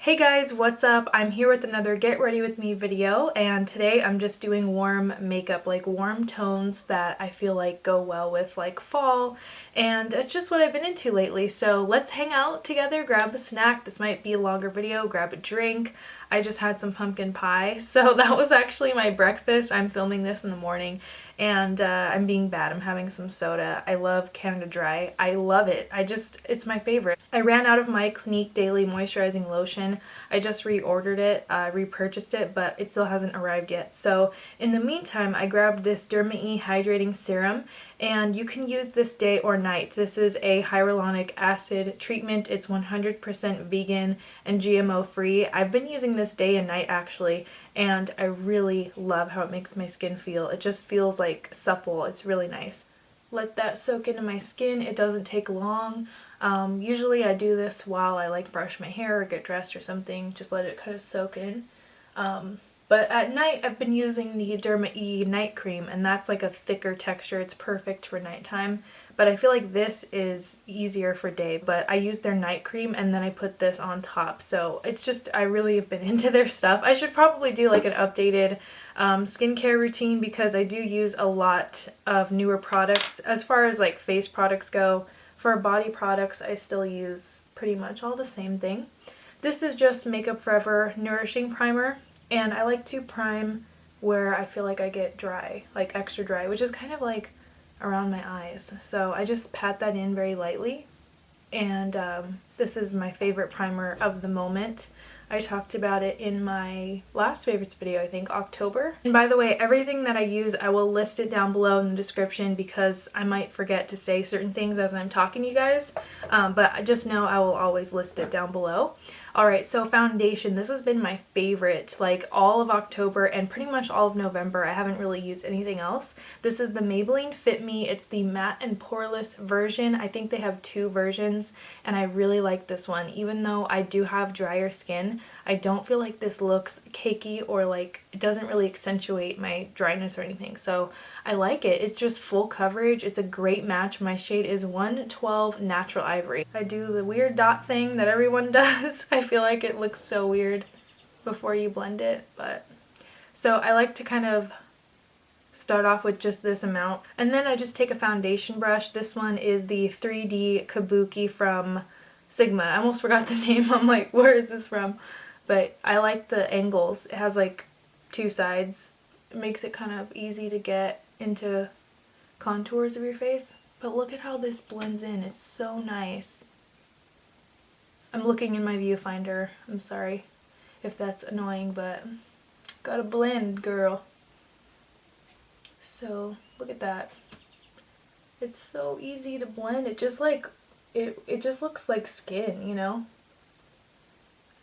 Hey guys, what's up? I'm here with another Get Ready With Me video, and today I'm just doing warm makeup, like warm tones that I feel like go well with like fall, and it's just what I've been into lately. So let's hang out together, grab a snack. This might be a longer video, grab a drink. I just had some pumpkin pie, so that was actually my breakfast. I'm filming this in the morning, and I'm being bad. I'm having some soda. I love Canada Dry. I love it. It's my favorite. I ran out of my Clinique Daily Moisturizing Lotion. I just reordered it, repurchased it, but it still hasn't arrived yet. So in the meantime, I grabbed this Derma Hydrating Serum, and you can use this day or night. This is a hyaluronic acid treatment. It's 100% vegan and GMO free. I've been using this day and night actually, and I really love how it makes my skin feel. It just feels like supple. It's really nice. Let that soak into my skin. It doesn't take long. Usually I do this while I like brush my hair or get dressed or something. Just let it kind of soak in. But at night I've been using the Derma night cream, and that's like a thicker texture. It's perfect for nighttime. But I feel like this is easier for day. But I use their night cream and then I put this on top. So it's just, I really have been into their stuff. I should probably do like an updated skincare routine because I do use a lot of newer products. As far as like face products go, for body products I still use pretty much all the same thing. This is just Makeup Forever Nourishing Primer, and I like to prime where I feel like I get dry, like extra dry, which is kind of like around my eyes. So I just pat that in very lightly, and this is my favorite primer of the moment. I talked about it in my last favorites video, I think October. And by the way, everything that I use, I will list it down below in the description because I might forget to say certain things as I'm talking to you guys, but just know I will always list it down below. Alright, so foundation. This has been my favorite, like all of October and pretty much all of November. I haven't really used anything else. This is the Maybelline Fit Me. It's the matte and poreless version. I think they have two versions, and I really like this one. Even though I do have drier skin, I don't feel like this looks cakey or like it doesn't really accentuate my dryness or anything. So I like it. It's just full coverage. It's a great match. My shade is 112 Natural Ivory. I do the weird dot thing that everyone does. I feel like it looks so weird before you blend it, but so I like to kind of start off with just this amount, and then I just take a foundation brush. This one is the 3D Kabuki from Sigma. I almost forgot the name. I'm like, where is this from? But I like the angles. It has like two sides. It makes it kind of easy to get into contours of your face. But look at how this blends in. It's so nice. I'm looking in my viewfinder. I'm sorry if that's annoying, but gotta blend, girl. So look at that. It's so easy to blend. It just like it just looks like skin, you know?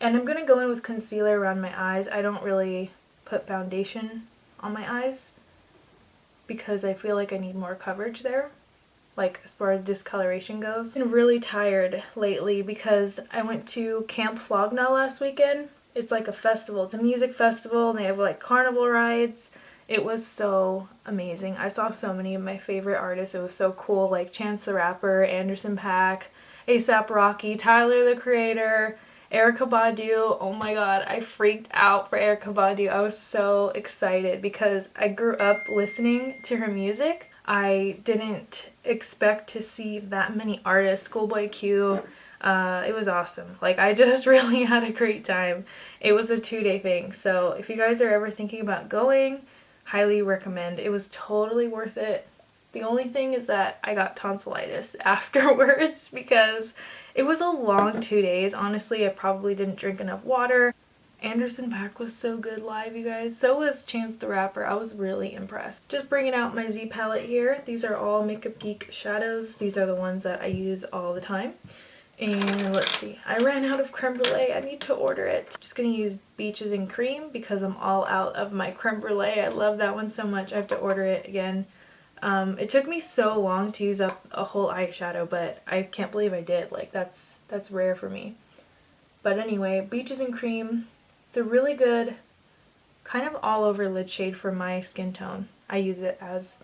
And I'm gonna go in with concealer around my eyes. I don't really put foundation on my eyes because I feel like I need more coverage there, like as far as discoloration goes. I've been really tired lately because I went to Camp Flog Gnaw last weekend. It's like a festival. It's a music festival, and they have like carnival rides. It was so amazing. I saw so many of my favorite artists. It was so cool, like Chance the Rapper, Anderson .Paak, A$AP Rocky, Tyler the Creator, Erykah Badu. Oh my god, I freaked out for Erykah Badu. I was so excited because I grew up listening to her music. I didn't expect to see that many artists. Schoolboy Q. It was awesome. Like, I just really had a great time. It was a 2-day thing, so if you guys are ever thinking about going, highly recommend. It was totally worth it. The only thing is that I got tonsillitis afterwards because it was a long 2 days. Honestly, I probably didn't drink enough water. Anderson .Paak was so good live, you guys. So was Chance the Rapper. I was really impressed. Just bringing out my Z palette here. These are all Makeup Geek shadows. These are the ones that I use all the time. And let's see, I ran out of creme brulee. I need to order it. Just gonna use Beaches and Cream because I'm all out of my creme brulee. I love that one so much. I have to order it again. It took me so long to use up a whole eyeshadow, but I can't believe I did. Like, that's rare for me. But anyway, Beaches and Cream. It's a really good kind of all over lid shade for my skin tone. I use it as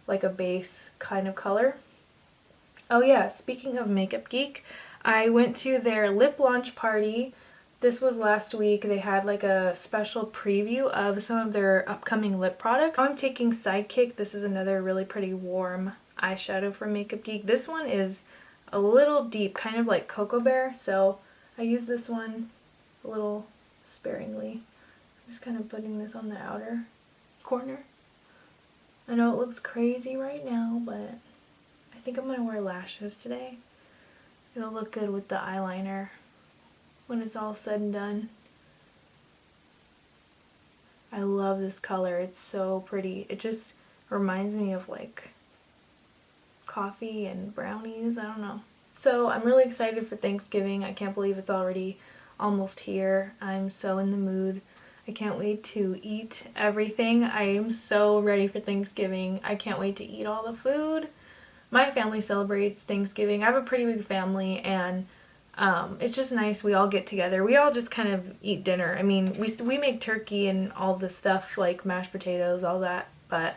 like a base kind of color. Oh yeah, speaking of Makeup Geek, I went to their lip launch party This was last week. They had like a special preview of some of their upcoming lip products. Now I'm taking Sidekick. This is another really pretty warm eyeshadow from Makeup Geek. This one is a little deep, kind of like Cocoa Bear, so I use this one a little sparingly. I'm just kind of putting this on the outer corner. I know it looks crazy right now, but I think I'm going to wear lashes today. It'll look good with the eyeliner when it's all said and done. I love this color. It's so pretty. It just reminds me of like coffee and brownies. I don't know. So I'm really excited for Thanksgiving. I can't believe it's already almost here. I'm so in the mood. I can't wait to eat everything. I am so ready for Thanksgiving. I can't wait to eat all the food. My family celebrates Thanksgiving. I have a pretty big family, and it's just nice. We all get together. We all just kind of eat dinner. I mean, we make turkey and all the stuff like mashed potatoes, all that, but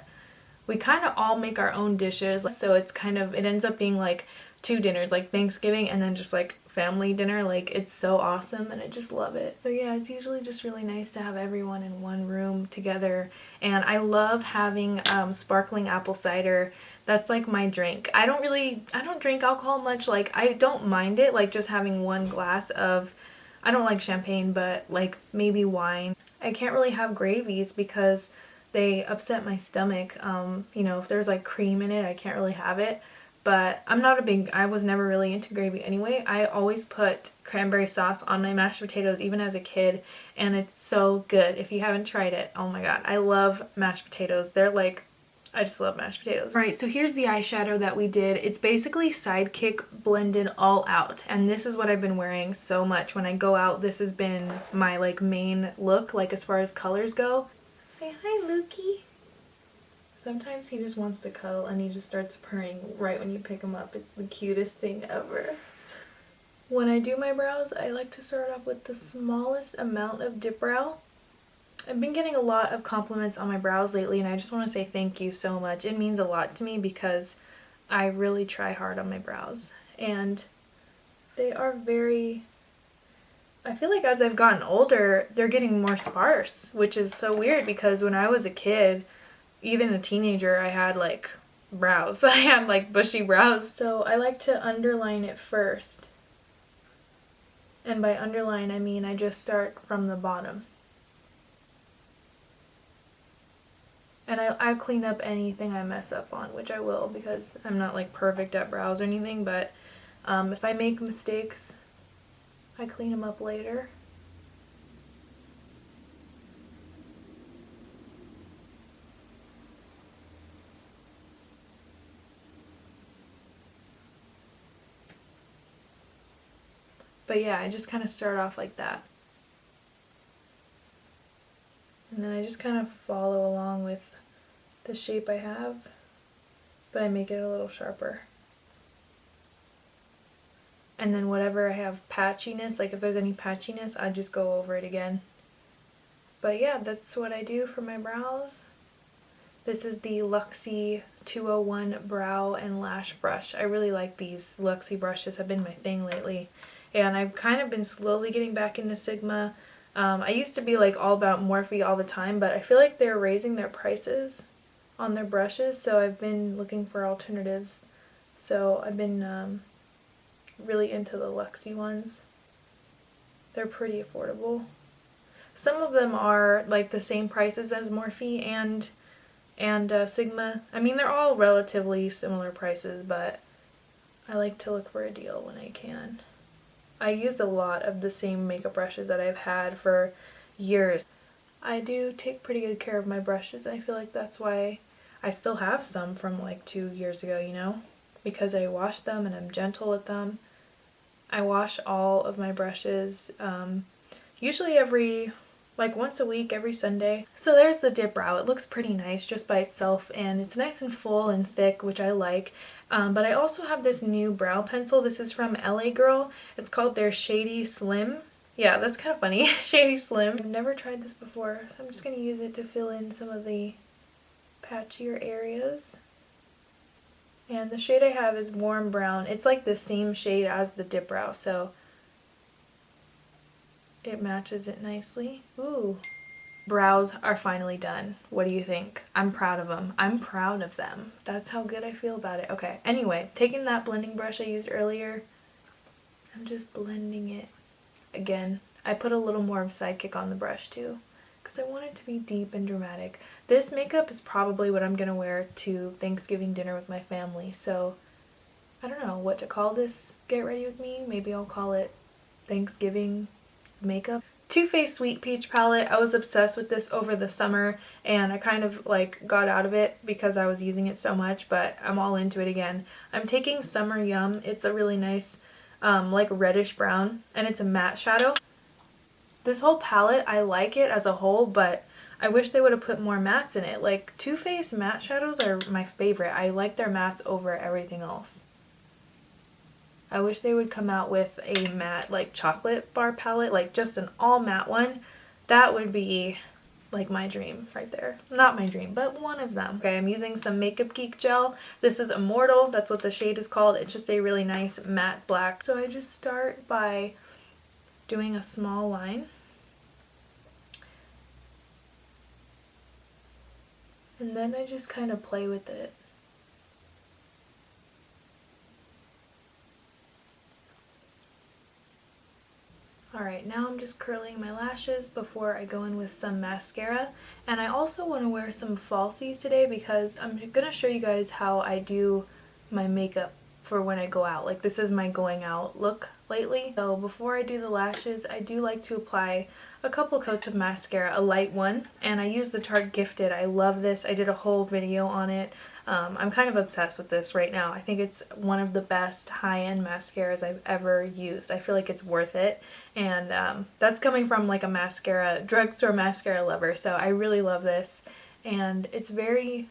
we kind of all make our own dishes. So it's kind of, it ends up being like 2 dinners, like Thanksgiving and then just like family dinner. Like, it's so awesome and I just love it. So yeah, it's usually just really nice to have everyone in one room together, and I love having sparkling apple cider. That's like my drink. I don't drink alcohol much. Like, I don't mind it, like just having 1 glass of, I don't like champagne, but like maybe wine. I can't really have gravies because they upset my stomach. You know, if there's like cream in it, I can't really have it. But I was never really into gravy anyway. I always put cranberry sauce on my mashed potatoes, even as a kid, and it's so good. If you haven't tried it, oh my god, I love mashed potatoes. They're like, I just love mashed potatoes. Right, so here's the eyeshadow that we did. It's basically Sidekick blended all out, and this is what I've been wearing so much when I go out. This has been my like main look, like as far as colors go. Say hi, Lukey. Sometimes he just wants to cuddle and he just starts purring right when you pick him up. It's the cutest thing ever. When I do my brows, I like to start off with the smallest amount of dip brow. I've been getting a lot of compliments on my brows lately, and I just want to say thank you so much. It means a lot to me because I really try hard on my brows, and they are very, I feel like as I've gotten older, they're getting more sparse, which is so weird because when I was a kid, even a teenager, I had like brows. I had like bushy brows. So I like to underline it first. And by underline, I mean I just start from the bottom. And I clean up anything I mess up on, which I will because I'm not like perfect at brows or anything, but if I make mistakes, I clean them up later. But yeah, I just kind of start off like that. And then I just kind of follow along with the shape I have, but I make it a little sharper. And then whatever I have patchiness, like if there's any patchiness, I just go over it again. But yeah, that's what I do for my brows. This is the Luxie 201 Brow and Lash Brush. I really like these Luxie brushes, have been my thing lately. And I've kind of been slowly getting back into Sigma. I used to be like all about Morphe all the time, but I feel like they're raising their prices on their brushes, so I've been looking for alternatives. So I've been really into the Luxie ones. They're pretty affordable. Some of them are like the same prices as Morphe and Sigma. I mean, they're all relatively similar prices, but I like to look for a deal when I can. I use a lot of the same makeup brushes that I've had for years. I do take pretty good care of my brushes. I feel like that's why I still have some from like 2 years ago, you know? Because I wash them and I'm gentle with them. I wash all of my brushes usually like once a week, every Sunday. So there's the dip brow. It looks pretty nice just by itself, and it's nice and full and thick, which I like. But I also have this new brow pencil. This is from LA Girl. It's called their Shady Slim. Yeah, that's kind of funny. Shady Slim. I've never tried this before, so I'm just going to use it to fill in some of the patchier areas. And the shade I have is Warm Brown. It's like the same shade as the dip brow, so it matches it nicely. Ooh. Brows are finally done. What do you think? I'm proud of them. I'm proud of them. That's how good I feel about it. Okay, anyway, taking that blending brush I used earlier, I'm just blending it. Again, I put a little more of Sidekick on the brush too, because I want it to be deep and dramatic. This makeup is probably what I'm gonna wear to Thanksgiving dinner with my family, so I don't know what to call this get ready with me. Maybe I'll call it Thanksgiving makeup. Too Faced Sweet Peach palette. I was obsessed with this over the summer and I kind of like got out of it because I was using it so much, but I'm all into it again. I'm taking Summer Yum. It's a really nice like reddish brown and it's a matte shadow. This whole palette, I like it as a whole, but I wish they would have put more mattes in it. Like Too Faced matte shadows are my favorite. I like their mattes over everything else. I wish they would come out with a matte like chocolate bar palette, like just an all matte one. That would be like my dream right there. Not my dream, but one of them. Okay, I'm using some Makeup Geek gel. This is Immortal, that's what the shade is called. It's just a really nice matte black. So I just start by doing a small line. And then I just kind of play with it. Alright, now I'm just curling my lashes before I go in with some mascara. And I also want to wear some falsies today because I'm going to show you guys how I do my makeup for when I go out. Like this is my going out look lately. So before I do the lashes, I do like to apply a couple coats of mascara, a light one. And I use the Tarte Gifted. I love this. I did a whole video on it. I'm kind of obsessed with this right now. I think it's one of the best high-end mascaras I've ever used. I feel like it's worth it, and that's coming from like a mascara, drugstore mascara lover, so I really love this. And it's very,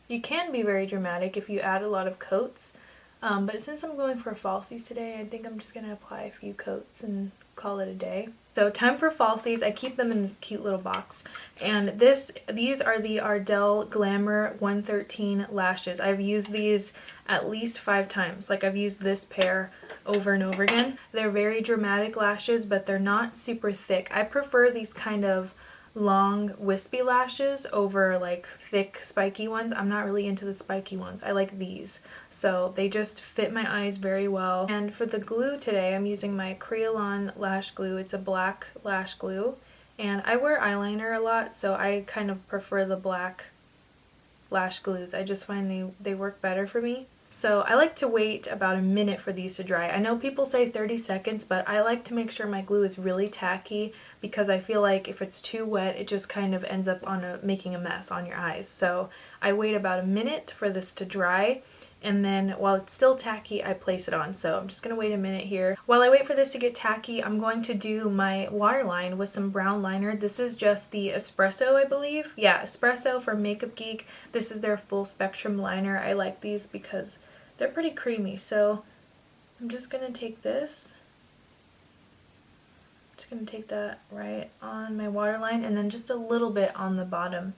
you can be very dramatic if you add a lot of coats, but since I'm going for falsies today, I think I'm just going to apply a few coats and call it a day. So time for falsies. I keep them in this cute little box, and these are the Ardell Glamour 113 lashes. I've used these at least 5 times. Like I've used this pair over and over again. They're very dramatic lashes, but they're not super thick. I prefer these kind of long wispy lashes over like thick spiky ones. I'm not really into the spiky ones. I like these. So they just fit my eyes very well. And for the glue today, I'm using my Kryolan lash glue. It's a black lash glue. And I wear eyeliner a lot, so I kind of prefer the black lash glues. I just find they work better for me. So I like to wait about a minute for these to dry. I know people say 30 seconds, but I like to make sure my glue is really tacky because I feel like if it's too wet, it just kind of ends up making a mess on your eyes. So I wait about a minute for this to dry, and then while it's still tacky, I place it on. So I'm just going to wait a minute here. While I wait for this to get tacky, I'm going to do my waterline with some brown liner. This is just the Espresso, I believe. Yeah, Espresso from Makeup Geek. This is their full spectrum liner. I like these because they're pretty creamy. So I'm just going to take this. Just going to take that right on my waterline and then just a little bit on the bottom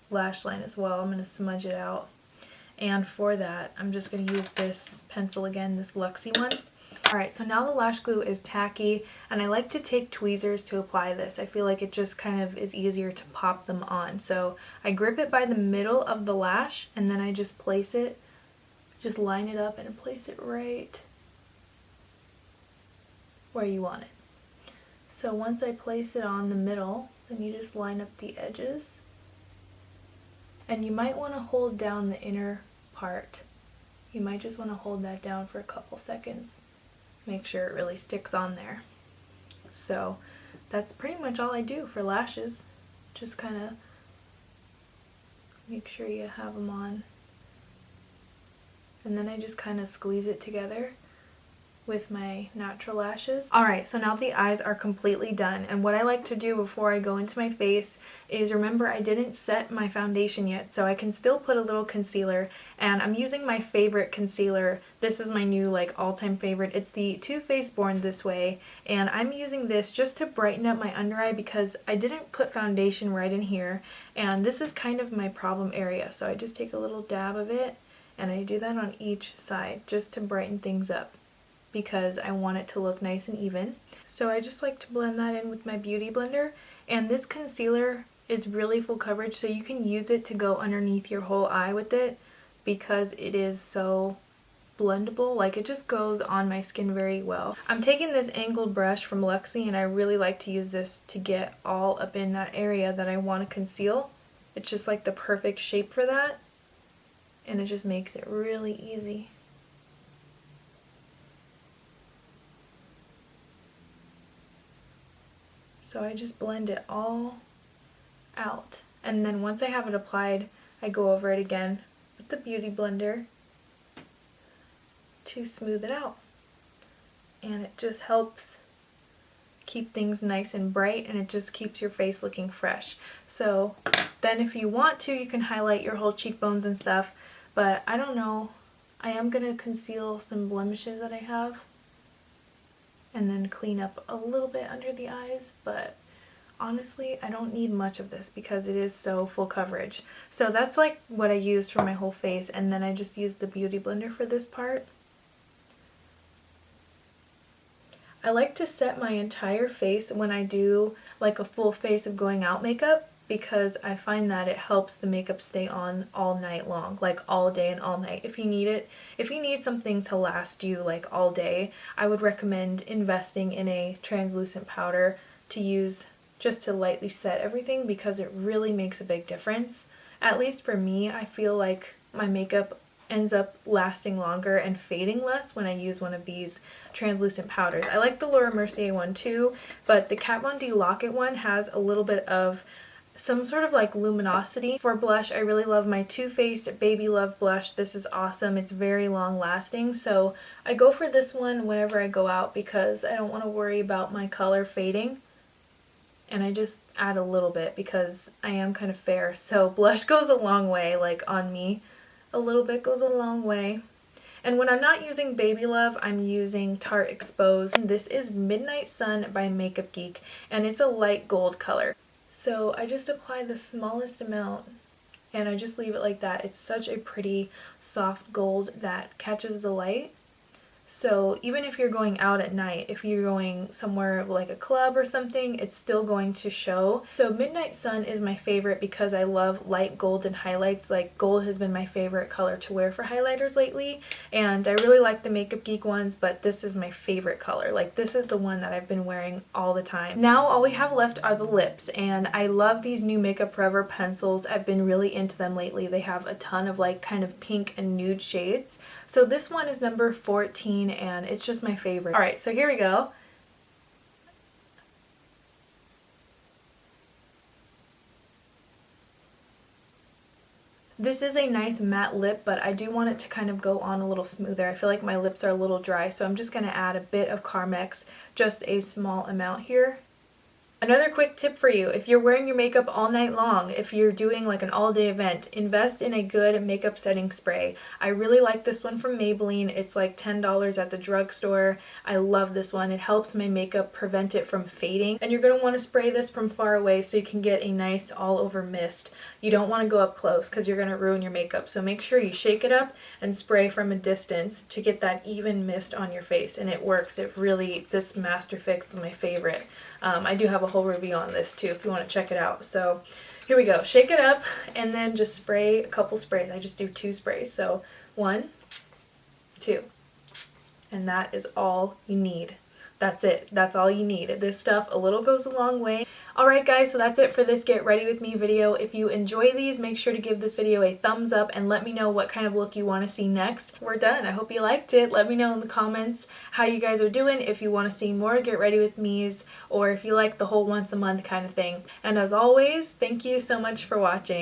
lash line as well. I'm going to smudge it out. And for that, I'm just going to use this pencil again, this Luxie one. Alright, so now the lash glue is tacky, and I like to take tweezers to apply this. I feel like it just kind of is easier to pop them on. So I grip it by the middle of the lash, and then I just place it, just line it up and place it right where you want it. So once I place it on the middle, then you just line up the edges. And you might want to hold down the inner part. You might just want to hold that down for a couple seconds. Make sure it really sticks on there. So that's pretty much all I do for lashes. Just kind of make sure you have them on. And then I just kind of squeeze it together with my natural lashes. Alright, so now the eyes are completely done, and what I like to do before I go into my face is, remember I didn't set my foundation yet, so I can still put a little concealer, and I'm using my favorite concealer. This is my new like all-time favorite. It's the Too Faced Born This Way, and I'm using this just to brighten up my under eye because I didn't put foundation right in here, and this is kind of my problem area. So I just take a little dab of it, and I do that on each side just to brighten things up, because I want it to look nice and even. So I just like to blend that in with my beauty blender. And this concealer is really full coverage, so you can use it to go underneath your whole eye with it because it is so blendable. Like, it just goes on my skin very well. I'm taking this angled brush from Luxie, and I really like to use this to get all up in that area that I want to conceal. It's just like the perfect shape for that, and it just makes it really easy. So I just blend it all out, and then once I have it applied, I go over it again with the beauty blender to smooth it out. And it just helps keep things nice and bright, and it just keeps your face looking fresh. So then if you want to, you can highlight your whole cheekbones and stuff, but I don't know. I am going to conceal some blemishes that I have and then clean up a little bit under the eyes, but honestly, I don't need much of this because it is so full coverage. So that's like what I used for my whole face, and then I just used the beauty blender for this part. I like to set my entire face when I do like a full face of going out makeup because I find that it helps the makeup stay on all night long, like all day and all night. If you need it, if you need something to last you like all day, I would recommend investing in a translucent powder to use just to lightly set everything because it really makes a big difference. At least for me, I feel like my makeup ends up lasting longer and fading less when I use one of these translucent powders. I like the Laura Mercier one too, but the Kat Von D Lock-It one has a little bit of some sort of like luminosity. For blush, I really love my Too Faced Baby Love blush. This is awesome. It's very long lasting, so I go for this one whenever I go out because I don't want to worry about my color fading. And I just add a little bit because I am kind of fair, so blush goes a long way, like on me. A little bit goes a long way. And when I'm not using Baby Love, I'm using Tarte Exposed. This is Midnight Sun by Makeup Geek, and it's a light gold color. So I just apply the smallest amount, and I just leave it like that. It's such a pretty soft gold that catches the light. So even if you're going out at night, if you're going somewhere like a club or something, it's still going to show. So Midnight Sun is my favorite because I love light golden highlights. Like, gold has been my favorite color to wear for highlighters lately, and I really like the Makeup Geek ones, but this is my favorite color. Like, this is the one that I've been wearing all the time. Now all we have left are the lips, and I love these new Makeup Forever pencils. I've been really into them lately. They have a ton of like kind of pink and nude shades. So this one is number 14, and it's just my favorite. Alright, so here we go. This is a nice matte lip, but I do want it to kind of go on a little smoother. I feel like my lips are a little dry, so I'm just going to add a bit of Carmex, just a small amount here. Another quick tip for you, if you're wearing your makeup all night long, if you're doing like an all-day event, invest in a good makeup setting spray. I really like this one from Maybelline. It's like $10 at the drugstore. I love this one. It helps my makeup prevent it from fading. And you're going to want to spray this from far away so you can get a nice all-over mist. You don't want to go up close because you're going to ruin your makeup. So make sure you shake it up and spray from a distance to get that even mist on your face. And it works. It really, this Master Fix is my favorite. I do have a whole review on this too if you want to check it out. So here we go. Shake it up and then just spray a couple sprays. I just do 2 sprays. So 1, 2. And that is all you need. That's it. That's all you need. This stuff, a little goes a long way. Alright guys, so that's it for this Get Ready With Me video. If you enjoy these, make sure to give this video a thumbs up and let me know what kind of look you want to see next. We're done. I hope you liked it. Let me know in the comments how you guys are doing, if you want to see more Get Ready With Me's, or if you like the whole once a month kind of thing. And as always, thank you so much for watching.